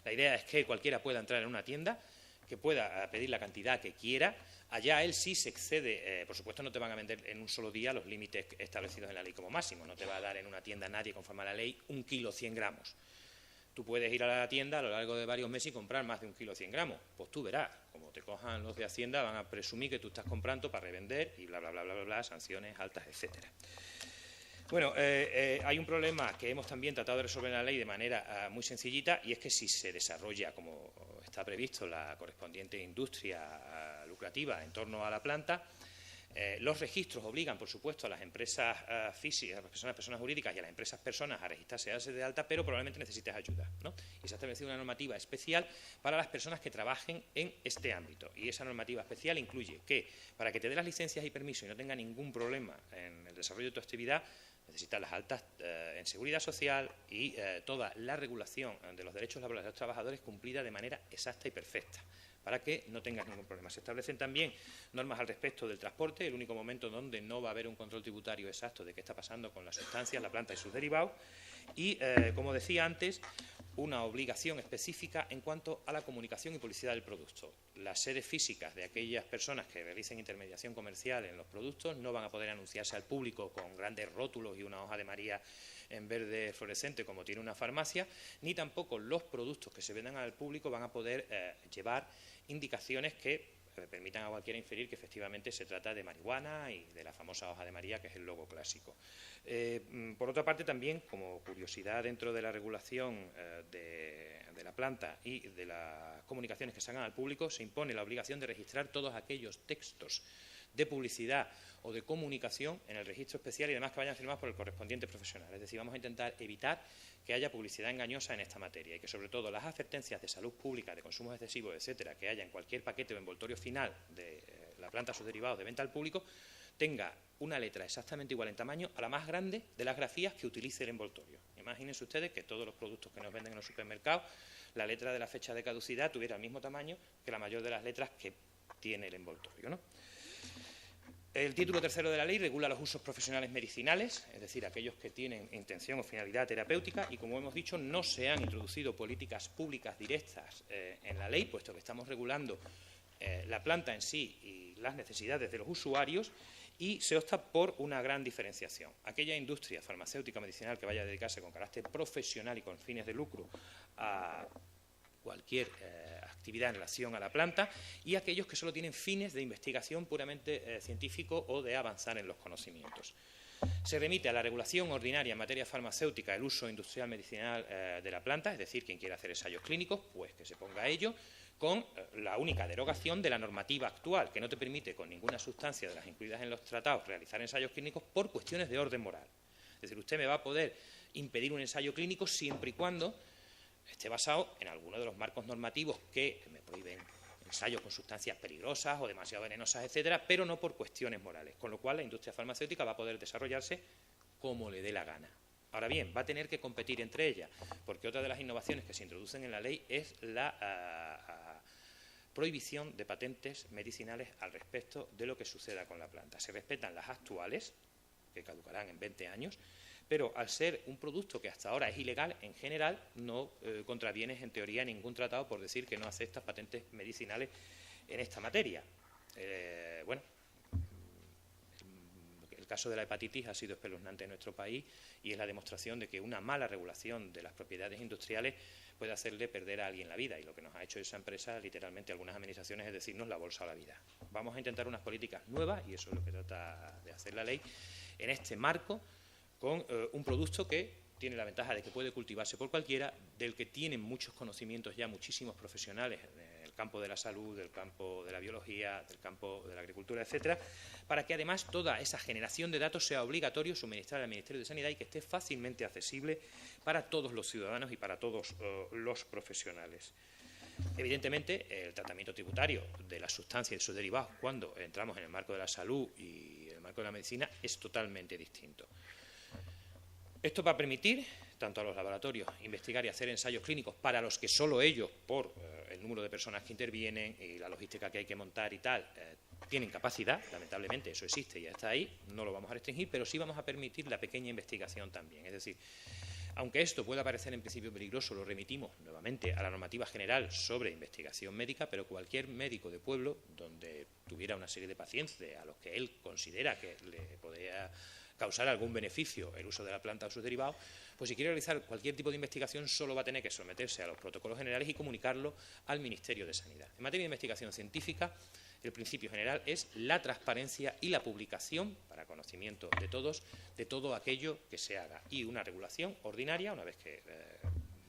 La idea es que cualquiera pueda entrar en una tienda, que pueda pedir la cantidad que quiera. Allá él sí se excede, por supuesto no te van a vender en un solo día los límites establecidos en la ley como máximo, no te va a dar en una tienda nadie conforme a la ley 1 kilo 100 gramos. Tú puedes ir a la tienda a lo largo de varios meses y comprar más de 1 kilo 100 gramos. Pues tú verás, como te cojan los de Hacienda, van a presumir que tú estás comprando para revender y bla, bla, bla, bla, bla, bla, sanciones altas, etcétera. Bueno, hay un problema que hemos también tratado de resolver en la ley de manera muy sencillita, y es que si se desarrolla, como está previsto, la correspondiente industria lucrativa en torno a la planta, los registros obligan, por supuesto, a las empresas físicas, a las personas jurídicas y a las empresas personas a registrarse y a darse de alta, pero probablemente necesites ayuda, ¿no? Y se ha establecido una normativa especial para las personas que trabajen en este ámbito. Y esa normativa especial incluye que, para que te dé las licencias y permisos y no tenga ningún problema en el desarrollo de tu actividad, necesitas las altas en seguridad social y toda la regulación de los derechos laborales de los trabajadores cumplida de manera exacta y perfecta, para que no tengas ningún problema. Se establecen también normas al respecto del transporte, el único momento donde no va a haber un control tributario exacto de qué está pasando con las sustancias, la planta y sus derivados. Y, como decía antes, una obligación específica en cuanto a la comunicación y publicidad del producto. Las sedes físicas de aquellas personas que realicen intermediación comercial en los productos no van a poder anunciarse al público con grandes rótulos y una hoja de María en verde fluorescente como tiene una farmacia, ni tampoco los productos que se vendan al público van a poder llevar indicaciones que permitan a cualquiera inferir que efectivamente se trata de marihuana y de la famosa hoja de María, que es el logo clásico. Por otra parte, también, como curiosidad dentro de la regulación de la planta y de las comunicaciones que se hagan al público, se impone la obligación de registrar todos aquellos textos de publicidad o de comunicación en el registro especial y además que vayan firmados por el correspondiente profesional. Es decir, vamos a intentar evitar que haya publicidad engañosa en esta materia y que, sobre todo, las advertencias de salud pública, de consumos excesivos, etcétera, que haya en cualquier paquete o envoltorio final de la planta o sus derivados de venta al público, tenga una letra exactamente igual en tamaño a la más grande de las grafías que utilice el envoltorio. Imagínense ustedes que todos los productos que nos venden en los supermercados, la letra de la fecha de caducidad tuviera el mismo tamaño que la mayor de las letras que tiene el envoltorio, ¿no? El título tercero de la ley regula los usos profesionales medicinales, es decir, aquellos que tienen intención o finalidad terapéutica, y como hemos dicho, no se han introducido políticas públicas directas en la ley, puesto que estamos regulando la planta en sí y las necesidades de los usuarios, y se opta por una gran diferenciación. Aquella industria farmacéutica medicinal que vaya a dedicarse con carácter profesional y con fines de lucro a cualquier actividad en relación a la planta, y aquellos que solo tienen fines de investigación puramente científico o de avanzar en los conocimientos. Se remite a la regulación ordinaria en materia farmacéutica el uso industrial medicinal de la planta, es decir, quien quiera hacer ensayos clínicos, pues que se ponga a ello, con la única derogación de la normativa actual, que no te permite con ninguna sustancia de las incluidas en los tratados realizar ensayos clínicos por cuestiones de orden moral. Es decir, usted me va a poder impedir un ensayo clínico siempre y cuando esté basado en alguno de los marcos normativos que me prohíben ensayos con sustancias peligrosas o demasiado venenosas, etcétera, pero no por cuestiones morales, con lo cual la industria farmacéutica va a poder desarrollarse como le dé la gana. Ahora bien, va a tener que competir entre ellas, porque otra de las innovaciones que se introducen en la ley es la prohibición de patentes medicinales al respecto de lo que suceda con la planta. Se respetan las actuales, que caducarán en 20 años, pero al ser un producto que hasta ahora es ilegal, en general no contravienes en teoría ningún tratado por decir que no aceptas patentes medicinales en esta materia. Bueno, el caso de la hepatitis ha sido espeluznante en nuestro país y es la demostración de que una mala regulación de las propiedades industriales puede hacerle perder a alguien la vida, y lo que nos ha hecho esa empresa, literalmente algunas administraciones, es decirnos la bolsa a la vida. Vamos a intentar unas políticas nuevas, y eso es lo que trata de hacer la ley, en este marco, con un producto que tiene la ventaja de que puede cultivarse por cualquiera, del que tienen muchos conocimientos ya muchísimos profesionales del campo de la salud, del campo de la biología, del campo de la agricultura, etcétera, para que además toda esa generación de datos sea obligatorio suministrar al Ministerio de Sanidad y que esté fácilmente accesible para todos los ciudadanos y para todos los profesionales. Evidentemente, el tratamiento tributario de las sustancias y sus derivados cuando entramos en el marco de la salud y el marco de la medicina es totalmente distinto. Esto va a permitir, tanto a los laboratorios, investigar y hacer ensayos clínicos para los que solo ellos, por el número de personas que intervienen y la logística que hay que montar y tal, tienen capacidad. Lamentablemente eso existe y ya está ahí, no lo vamos a restringir, pero sí vamos a permitir la pequeña investigación también. Es decir, aunque esto pueda parecer en principio peligroso, lo remitimos nuevamente a la normativa general sobre investigación médica, pero cualquier médico de pueblo donde tuviera una serie de pacientes a los que él considera que le podría causar algún beneficio el uso de la planta o sus derivados, pues si quiere realizar cualquier tipo de investigación solo va a tener que someterse a los protocolos generales y comunicarlo al Ministerio de Sanidad. En materia de investigación científica, el principio general es la transparencia y la publicación, para conocimiento de todos, de todo aquello que se haga, y una regulación ordinaria, una vez que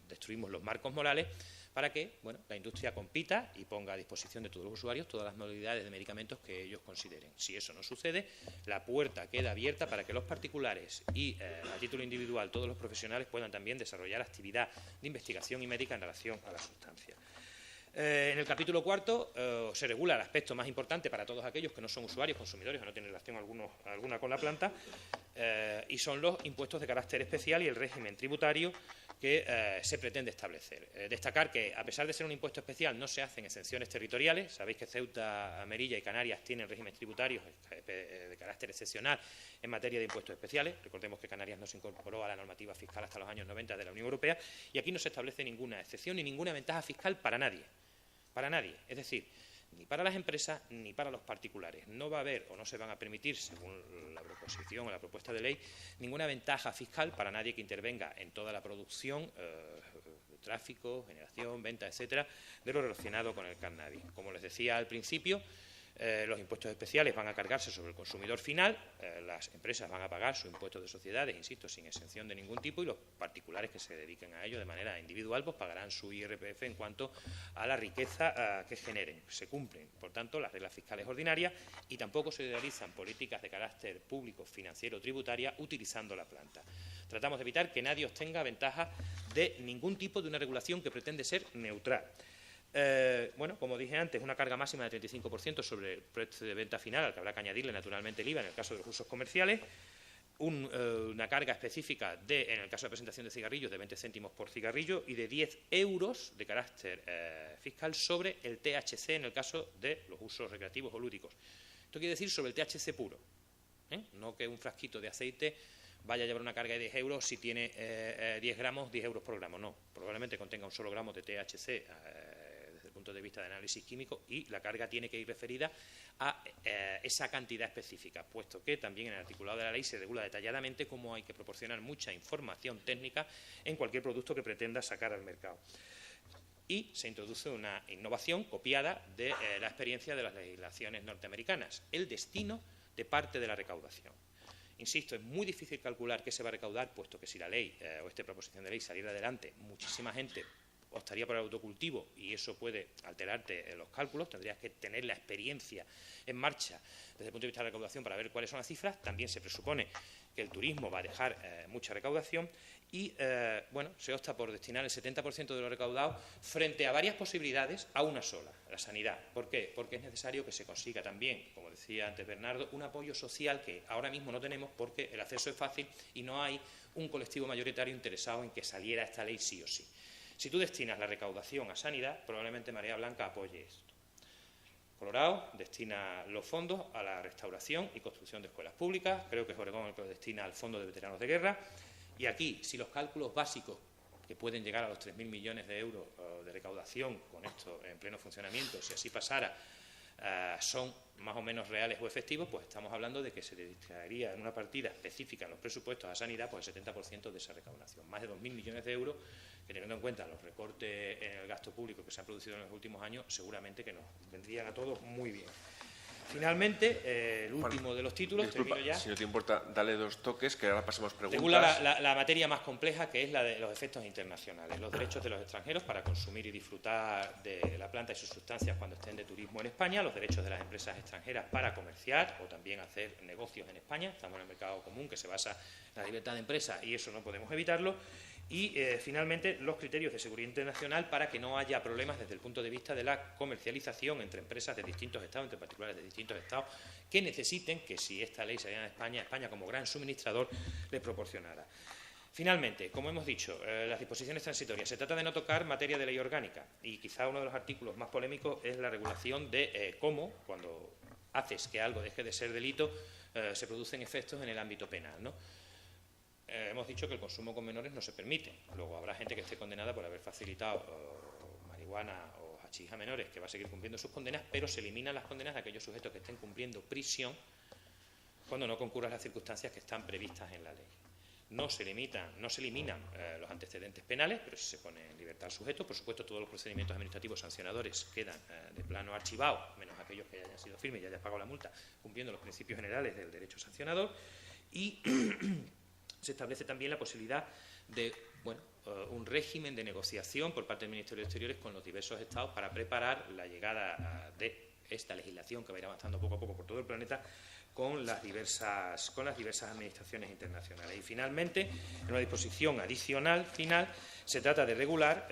destruimos los marcos morales, para que la industria compita y ponga a disposición de todos los usuarios todas las modalidades de medicamentos que ellos consideren. Si eso no sucede, la puerta queda abierta para que los particulares y, a título individual, todos los profesionales puedan también desarrollar actividad de investigación y médica en relación a la sustancia. En el capítulo cuarto se regula el aspecto más importante para todos aquellos que no son usuarios, consumidores o no tienen relación alguna con la planta, y son los impuestos de carácter especial y el régimen tributario que se pretende establecer. Destacar que, a pesar de ser un impuesto especial, no se hacen exenciones territoriales. Sabéis que Ceuta, Melilla y Canarias tienen regímenes tributarios de carácter excepcional en materia de impuestos especiales. Recordemos que Canarias no se incorporó a la normativa fiscal hasta los años 90 de la Unión Europea, y aquí no se establece ninguna excepción ni ninguna ventaja fiscal para nadie. Para nadie. Es decir, ni para las empresas ni para los particulares. No va a haber o no se van a permitir, según la proposición o la propuesta de ley, ninguna ventaja fiscal para nadie que intervenga en toda la producción, tráfico, generación, venta, etcétera, de lo relacionado con el cannabis. Como les decía al principio, los impuestos especiales van a cargarse sobre el consumidor final, las empresas van a pagar su impuesto de sociedades, insisto, sin exención de ningún tipo, y los particulares que se dediquen a ello de manera individual pues pagarán su IRPF en cuanto a la riqueza que generen. Se cumplen, por tanto, las reglas fiscales ordinarias y tampoco se realizan políticas de carácter público, financiero, tributaria utilizando la planta. Tratamos de evitar que nadie obtenga ventaja de ningún tipo de una regulación que pretende ser neutral. Bueno, como dije antes, una carga máxima de 35% sobre el precio de venta final, al que habrá que añadirle naturalmente el IVA en el caso de los usos comerciales, una carga específica en el caso de presentación de cigarrillos de 20 céntimos por cigarrillo y de 10 euros de carácter fiscal sobre el THC en el caso de los usos recreativos o lúdicos. Esto quiere decir sobre el THC puro, no que un frasquito de aceite vaya a llevar una carga de 10 euros si tiene 10 gramos, 10 euros por gramo. No, probablemente contenga un solo gramo de THC punto de vista de análisis químico, y la carga tiene que ir referida a esa cantidad específica, puesto que también en el articulado de la ley se regula detalladamente cómo hay que proporcionar mucha información técnica en cualquier producto que pretenda sacar al mercado. Y se introduce una innovación copiada de la experiencia de las legislaciones norteamericanas, el destino de parte de la recaudación. Insisto, es muy difícil calcular qué se va a recaudar, puesto que si la ley o esta proposición de ley saliera adelante, muchísima gente optaría por el autocultivo y eso puede alterarte en los cálculos. Tendrías que tener la experiencia en marcha desde el punto de vista de la recaudación para ver cuáles son las cifras. También se presupone que el turismo va a dejar mucha recaudación y, bueno, se opta por destinar el 70% de lo recaudado frente a varias posibilidades a una sola, la sanidad. ¿Por qué? Porque es necesario que se consiga también, como decía antes Bernardo, un apoyo social que ahora mismo no tenemos porque el acceso es fácil y no hay un colectivo mayoritario interesado en que saliera esta ley sí o sí. Si tú destinas la recaudación a sanidad, probablemente Marea Blanca apoye esto. Colorado destina los fondos a la restauración y construcción de escuelas públicas. Creo que es Oregón el que los destina al Fondo de Veteranos de Guerra. Y aquí, si los cálculos básicos, que pueden llegar a los 3.000 millones de euros de recaudación con esto en pleno funcionamiento, si así pasara, son más o menos reales o efectivos, pues estamos hablando de que se dedicaría en una partida específica en los presupuestos a sanidad pues el 70% de esa recaudación. Más de 2.000 millones de euros, que teniendo en cuenta los recortes en el gasto público que se han producido en los últimos años, seguramente que nos vendrían a todos muy bien. Finalmente, el último de los títulos, disculpa, termino ya. Si no te importa, dale dos toques, que ahora pasemos preguntas. Regula la materia más compleja, que es la de los efectos internacionales, los derechos de los extranjeros para consumir y disfrutar de la planta y sus sustancias cuando estén de turismo en España, los derechos de las empresas extranjeras para comerciar o también hacer negocios en España. Estamos en el mercado común que se basa en la libertad de empresa y eso no podemos evitarlo. Y, finalmente, los criterios de seguridad internacional para que no haya problemas desde el punto de vista de la comercialización entre empresas de distintos estados, entre particulares de distintos estados, que necesiten que, si esta ley saliera en España, España como gran suministrador les proporcionara. Finalmente, como hemos dicho, las disposiciones transitorias. Se trata de no tocar materia de ley orgánica y quizá uno de los artículos más polémicos es la regulación de cómo, cuando haces que algo deje de ser delito, se producen efectos en el ámbito penal, ¿no? Hemos dicho que el consumo con menores no se permite. Luego habrá gente que esté condenada por haber facilitado marihuana o hachís a menores, que va a seguir cumpliendo sus condenas, pero se eliminan las condenas de aquellos sujetos que estén cumpliendo prisión cuando no concurran las circunstancias que están previstas en la ley. No se eliminan los antecedentes penales, pero sí se pone en libertad al sujeto. Por supuesto, todos los procedimientos administrativos sancionadores quedan de plano archivados, menos aquellos que hayan sido firmes y hayan pagado la multa, cumpliendo los principios generales del derecho sancionador. Y se establece también la posibilidad de un régimen de negociación por parte del Ministerio de Exteriores con los diversos estados para preparar la llegada de esta legislación que va a ir avanzando poco a poco por todo el planeta con las diversas administraciones internacionales. Y finalmente, en una disposición adicional final, se trata de regular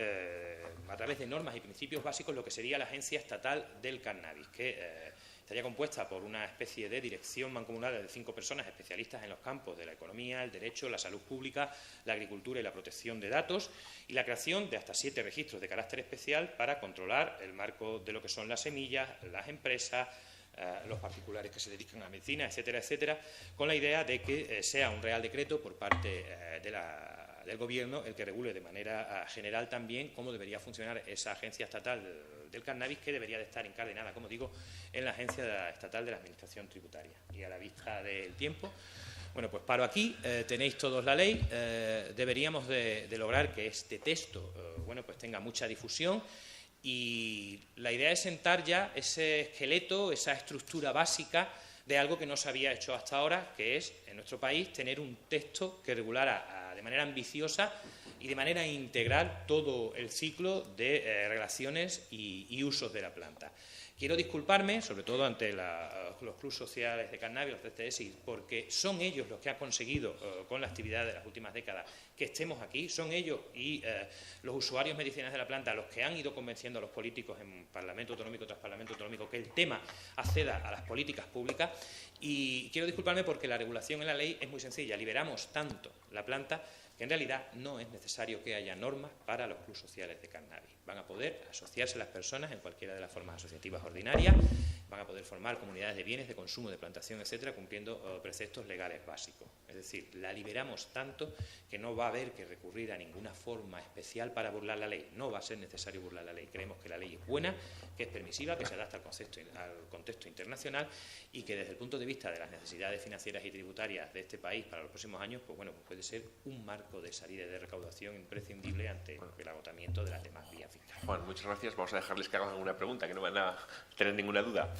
a través de normas y principios básicos lo que sería la Agencia Estatal del Cannabis, que estaría compuesta por una especie de dirección mancomunada de 5 personas especialistas en los campos de la economía, el derecho, la salud pública, la agricultura y la protección de datos, y la creación de hasta 7 registros de carácter especial para controlar el marco de lo que son las semillas, las empresas, los particulares que se dedican a la medicina, etcétera, etcétera, con la idea de que sea un real decreto por parte del Gobierno el que regule de manera general también cómo debería funcionar esa agencia estatal del cannabis, que debería de estar encadenada, como digo, en la Agencia Estatal de la Administración Tributaria. Y a la vista del tiempo, bueno, pues paro aquí. Tenéis todos la ley. Deberíamos de lograr que este texto bueno, pues tenga mucha difusión, y la idea es sentar ya ese esqueleto, esa estructura básica de algo que no se había hecho hasta ahora, que es, en nuestro país, tener un texto que regulara de manera ambiciosa y de manera integral todo el ciclo de relaciones y usos de la planta. Quiero disculparme, sobre todo ante los clubes sociales de cannabis, los CCS, porque son ellos los que han conseguido, con la actividad de las últimas décadas, que estemos aquí. Son ellos y los usuarios medicinales de la planta los que han ido convenciendo a los políticos en Parlamento Autonómico tras Parlamento Autonómico que el tema acceda a las políticas públicas. Y quiero disculparme porque la regulación en la ley es muy sencilla. Liberamos tanto la planta que en realidad no es necesario que haya normas para los clubes sociales de cannabis. Van a poder asociarse las personas en cualquiera de las formas asociativas ordinarias, van a poder formar comunidades de bienes, de consumo, de plantación, etcétera, cumpliendo preceptos legales básicos. Es decir, la liberamos tanto que no va a haber que recurrir a ninguna forma especial para burlar la ley. No va a ser necesario burlar la ley. Creemos que la ley es buena, que es permisiva, que se adapta al contexto internacional y que desde el punto de vista de las necesidades financieras y tributarias de este país para los próximos años, pues bueno, pues puede ser un marco de salida y de recaudación imprescindible ante el agotamiento de las demás vías fiscales. Juan, muchas gracias. Vamos a dejarles que hagan alguna pregunta, que no van a tener ninguna duda.